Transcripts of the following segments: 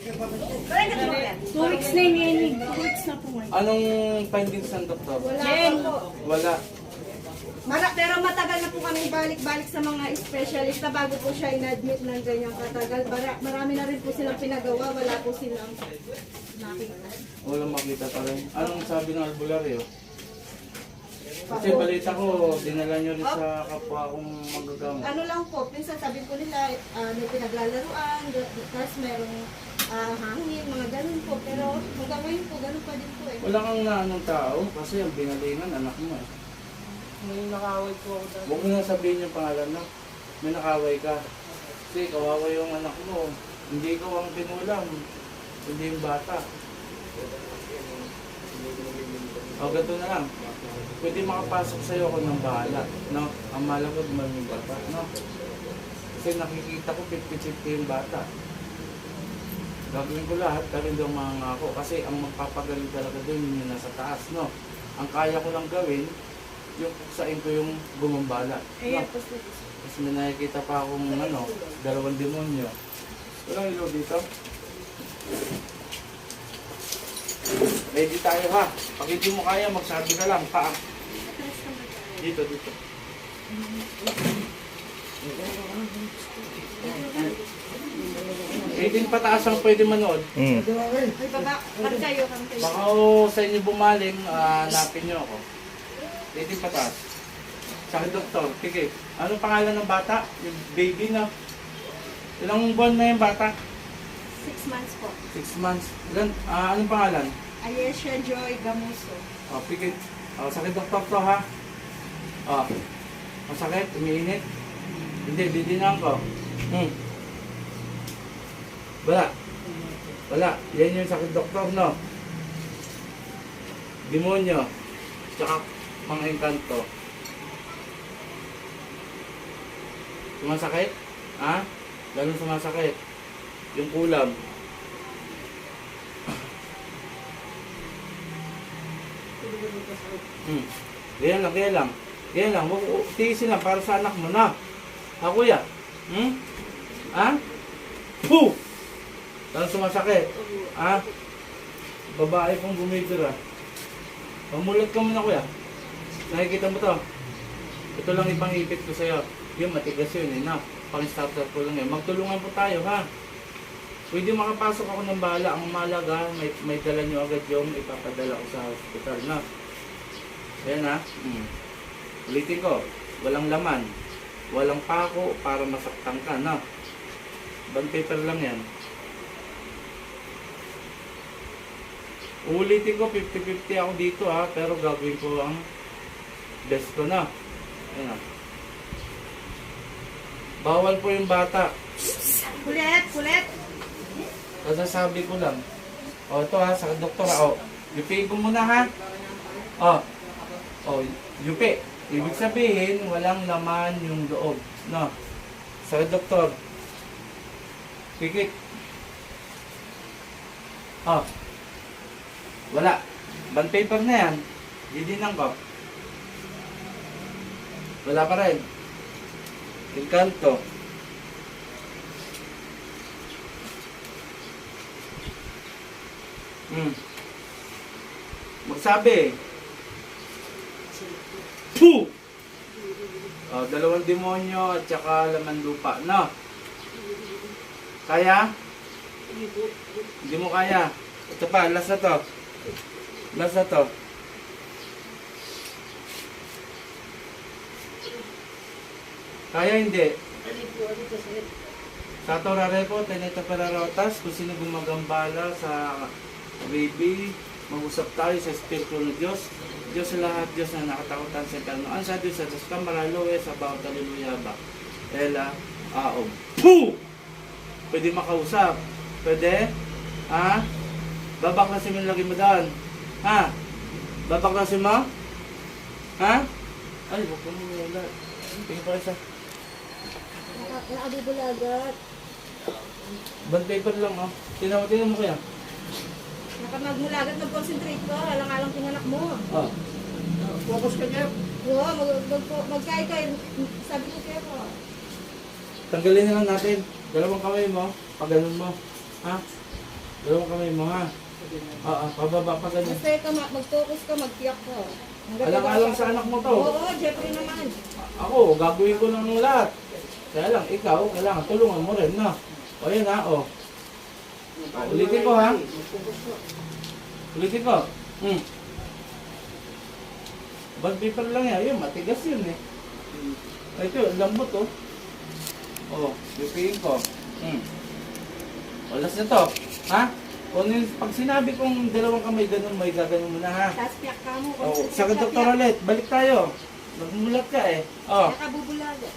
2 weeks na yun. 2 weeks na po ngayon. Anong findings ng doktor? Jen! Wala. Pero matagal na po kami balik-balik sa mga specialist na bago po siya in-admit ng ganyang katagal. Marami na rin po silang pinagawa, wala po silang nakita. Walang makita pa rin. Anong sabi ng albularyo? Kasi balita ko, dinala nyo rin sa kapwa kong magagamot. Ano lang po, minsan sabi po nila, may pinaglalaruan, tapos merong hangin, mga ganun po. Pero hanggang ngayon po, ganun pa din po eh. Wala kang naanong tao kasi ang binalingan anak mo eh. May nakaway po ako dati. Huwag mo na sabihin yung pangalan no. May nakaway ka. Kasi kawawa yung anak mo. Hindi ikaw ang pinulam. Hindi yung bata. O ganito na lang. Pwede makapasok sa'yo ako ng bahala. No? Ang malagod mo yung bata. No? Kasi nakikita ko 50-50 yung bata. Gagawin ko lahat pero hindi ako mangangako. Kasi ang magpapagaling talaga doon yung nasa taas. No? Ang kaya ko lang gawin yung sain ko yung gumambala. Ayan No? po sir. Tapos may nakikita pa akong dalawang demonyo. Walang ilaw dito. Ready tayo ha. Pag hindi mo kaya, magsabi ka lang. Paa. Dito. 18 pataas ang pwede manood. Ay baba, kami kayo. Baka sa inyo bumaling, hanapin nyo ako. 18 pataas. Sa akin, doktor, sige. Anong pangalan ng bata? Yung baby na. Ilang buwan na yung bata? 6 months po. 6 months. Anong pangalan? Ayesha Joy Gamuso. O, pigit. O, sakit doktor to ha. O, masakit, umiinit. Hindi, didinan ko. Wala. Yan yung sakit doktor, no? Demonyo. Tsaka mga engkanto. Sumasakit? Ha? Ganun sumasakit. Yung kulam. Ganyan lang. Tiisin lang para sa anak mo na. Ha, kuya? Ha? Puh! Ganun sumasakit. Ha? Babae kong bumibira. Pamulat ka muna, kuya. Nakikita mo to? Ito lang ipangipit ko sa'yo. Yung matigas yun eh, na. Pang-starter ko lang yun. Magtulungan po tayo, ha? Pwede makapasok ako ng bahala. Ang mahalaga, may dala nyo agad yung ipapadala ko sa hospital, na. Ayan, ha? Ulitin ko. Walang laman. Walang pako para masaktan ka, na. Bond paper lang yan. Ulitin ko, 50-50 ako dito, ha? Pero gagawin ko ang best ko, na. Ayan, ha? Bawal po yung bata. Kulit! Kasasabi ko lang. O, ito ha, sa doktor ha. O, yupiin ko muna ha. O, yupi. Ibig sabihin, walang laman yung loob. No? Sa doktor. Pikit. O. Wala. Bond paper na yan. Didinang ko. Wala pa rin. Engkanto. Magsabi. Puh! O, dalawang demonyo at saka laman lupa. No? Kaya? Hindi mo kaya. Ito pa, last na to. Last na to. Kaya hindi. Sa torare po, teneta pararotas, kung sino gumagambala sa baby, mag-usap tayo sa Espiritu ng Diyos. Diyos sa lahat, Diyos na nakatakutan sa eterno. Ang sa Diyos sa Diyos, kamaraloe sa bawat haleluya ba? Ela, aom. Puh! Pwede makausap. Pwede? Ha? Babaklasin mo yung lagi mo doon. Ha? Babaklasin mo? Ha? Ay, huwag ko mo wala. Tingin pa isa. Nakabibulagat. Bond paper lang, oh. Tingnan mo kaya. Nakamagmulagat, mag-concentrate ko. Alang-alang pinganak mo. Oh. Focus ka niya. Oo, magkay-kay. Sabi ko kayo po. Tanggalin na lang natin. Dalawang kamay mo. Pag ganun mo. Ha? Dalawang kamay mo ha. Pababa pa ganun. Basta ka, mag-focus ka, magtiyak ka. Alang-alang sa anak mo to. Oo, Jeffrey naman. Ako, gagawin ko ng lahat. Kaya lang, ikaw, kailangan tulungan mo rin, no? O yan ha, o. Ulitin ko ha. Ulitin ko. Bad paper lang yan. Yun, matigas yun eh. Ito, lambot oh. O, pipiin ko. Olas na to. Ha? Pag sinabi kong dalawang kamay ganun, may gaganon mo na ha. Tapos tiyak ka mo. O, sa doktor ulit. Balik tayo. Nagmulat ka eh. O. Nakabubulaga.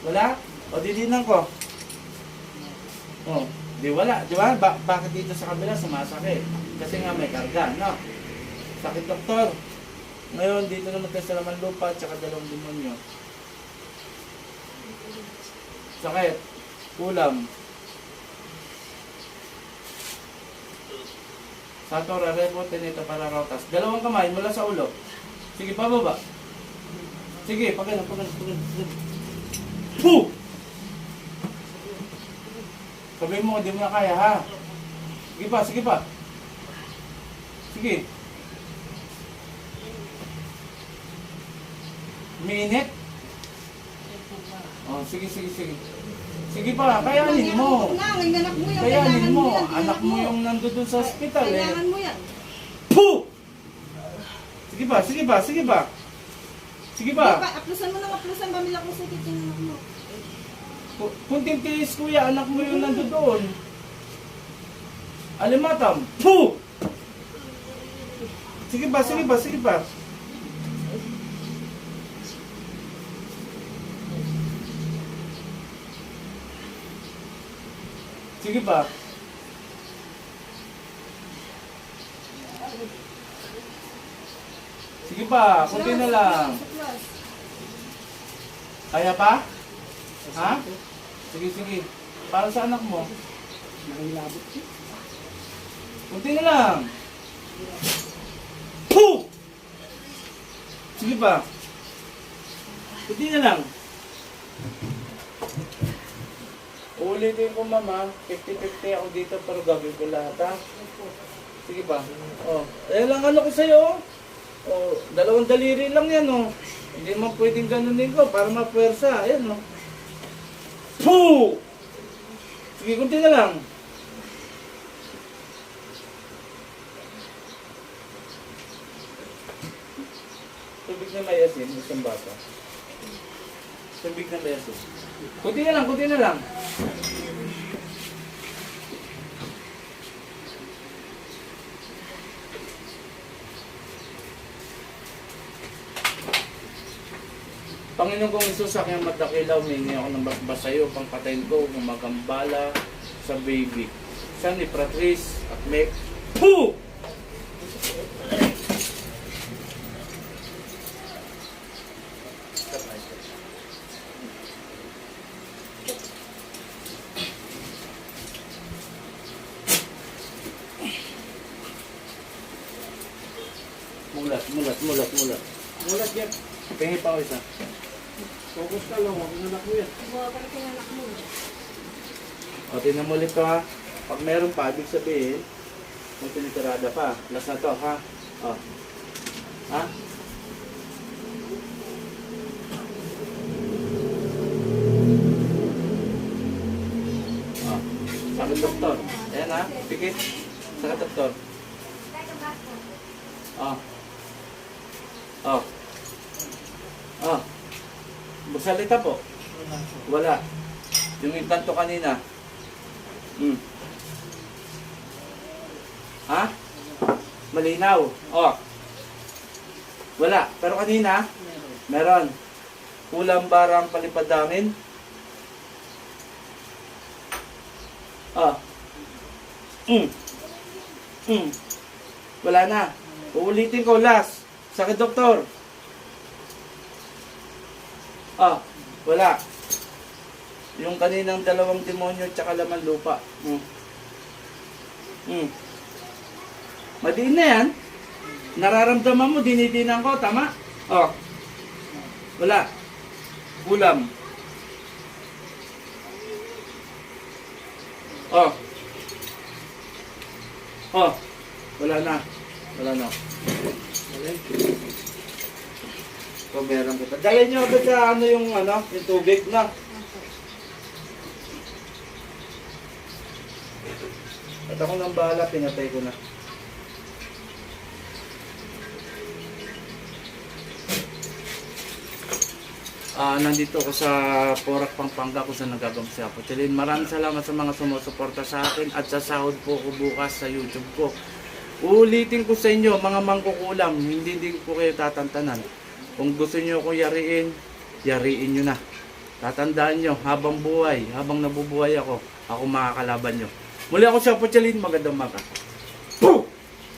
Wala? O, didinan ko. O, di wala. Di ba? Bakit dito sa kabila sumasakit? Kasi nga may karga, no? Sakit, doktor. Ngayon, dito naman tayo sa laman lupa at saka dalawang demonyo. Sakit. Kulam. Satora, rebo, tenito, para rotas. Dalawang kamay mula sa ulo. Sige, pababa. Sige, pagano. Puh! Sabihin mo, hindi mo na kaya, ha? Sige pa. Sige. Minit? Oh, sige. Sige pa, kayanin mo. Anak mo yan. Kayanin mo. Anak mo yung nandun sa hospital eh. Kailangan mo yan. Puh! Sige ba? Aplusan mo ng aplusan. Pamilya ko sa kitchen anak mo. Kunting tiis kuya, anak mo yung nandun doon. Alimatam. Puh! Sige ba? Sige ba? Sige pa, kunti na lang. Kaya pa? Ha? Sige. Para sa anak mo. Kunti na lang. Puh! Sige pa. Kunti na lang. Ulitin ko mama, 50-50 ako dito pero gagawin ko lahat ha. Sige ba? Oh, lang ano ko sa'yo. Oh, dalawang daliri lang yan oh. Hindi mo pwedeng ganunin ko para mapwersa. Ayan oh. Puh! Sige, kunti na lang. Tubig na may asin, isang bata. Tubig na may asin. Kunti na lang. Panginoon kong Isus, sa aking matakilaw, humingi ako ng basbas sa iyo, pangpatayin ko, gumagambala sa baby. Sa ni Patrice at Meg. Puh! Mulat. Mulat yan. Pengi pa ako isa. Focus ka lang, huwag anak mo yan. Huwag ka na anak mo. O, tingnan mo ulit to ha. Pag meron pa, ibig sabihin, may tinitirada pa. Last na to, ha? O. Ha? O. Sakit doktor. Ayan ha. Pikit. Sakit doktor. O. Magsalita po. Wala. Yung intanto kanina. Ha? Malinaw. Wala. Pero kanina, meron. Kulang barang palipadangin. Wala na. Uulitin ko last. Sakit doktor. Wala. Yung kaninang dalawang demonyo tsaka laman lupa. Madiin na yan. Nararamdaman mo, dinidinan ko, tama? Wala. Kulam. Oh, wala na. Wala na. So, meron kita. Dalhin nyo agad sa ano yung tubig na. At ako nang bahala, pinatay ko na. Nandito ako sa Porac, Pampanga kung saan nagagamit si Apo Chalin. Maraming salamat sa mga sumusuporta sa akin at sasahod po ko bukas sa YouTube ko. Uulitin ko sa inyo, mga mangkukulam, hindi ko kayo tatantanan. Kung gusto nyo ko yariin nyo na. Tatandaan nyo, habang buhay, habang nabubuhay ako makakalaban nyo. Muli ako si Apo Chalin, magandang umaga.